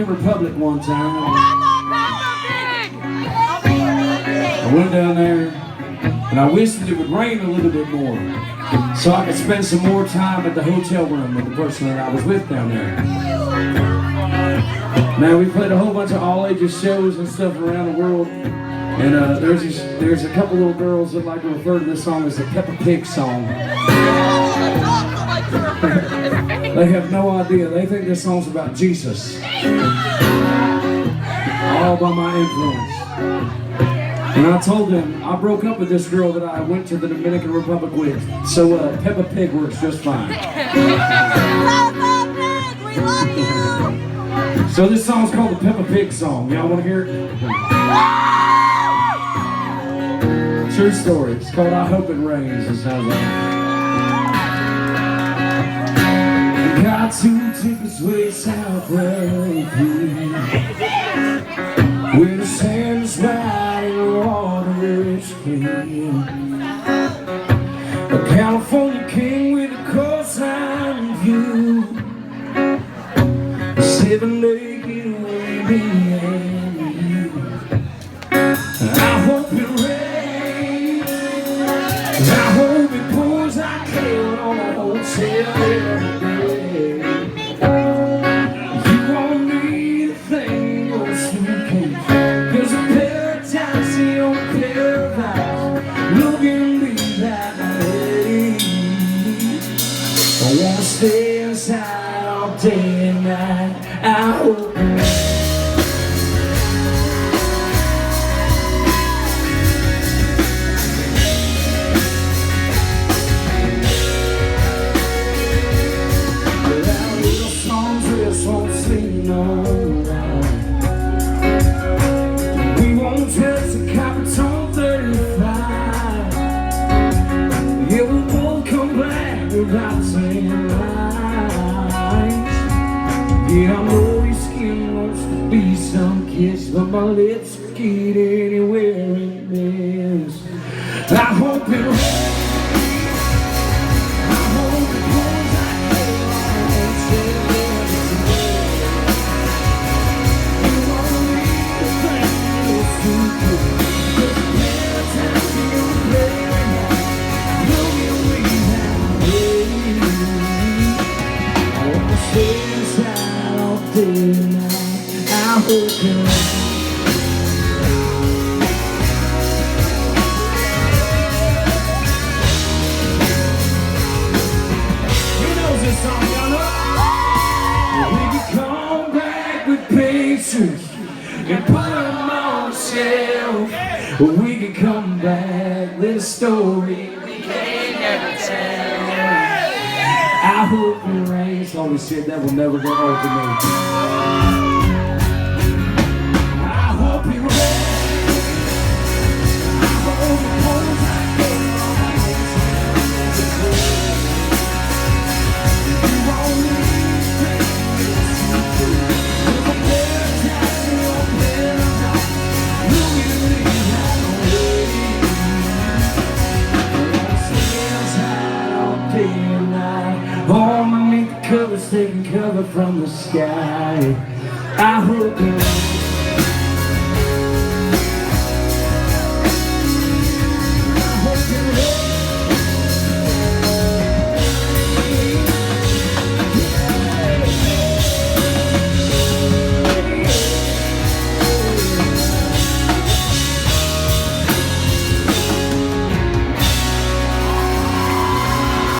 Republic one time. I went down there and I wished that it would rain a little bit more so I could spend some more time at the hotel room with the person that I was with down there. Man, we played a whole bunch of all ages shows and stuff around the world. And there's a couple little girls that like to refer to this song as the Peppa Pig song. They have no idea. They think this song's about Jesus. All by my influence. And I told them I broke up with this girl that I went to the Dominican Republic with. So Peppa Pig works just fine. Peppa Pig, we love you! So this song's called the Peppa Pig song. Y'all want to hear it? True story. It's called I Hope It Rains. It sounds like. Got to take us way south where we where the sand's right and the water is clear. A California king with a coastline view, a seven-legged wavy and you. I hope it rains, I hope it pours like hell on a hotel every day. I wanna stay inside all day and night. I hope our little songs just won't sing no more. We won't touch the Capitol 35. Yeah, we won't come back without saying lies. Yeah, I know your skin wants to be some kiss, but my lips get anywhere in this. I hope it rains. I hope it pours like hell on a hotel every day. You won't need a thing that's too good. Cause every time you play tonight, you'll get me that way. I wanna stay inside all day and night. I hope it rains. Who knows this song, y'all know? We can come back with pictures and put them on the shelf. We can come back with a story we can't never tell. I hope it rains. Always said that will never get old to me. I hope it rains. I hope it pours like hell on a hotel every day. You won't need things to do. If a better time to open up, you'll get me that way. I wanna stay outside all day and night. Underneath the covers, taking cover from the sky. I hope it rains.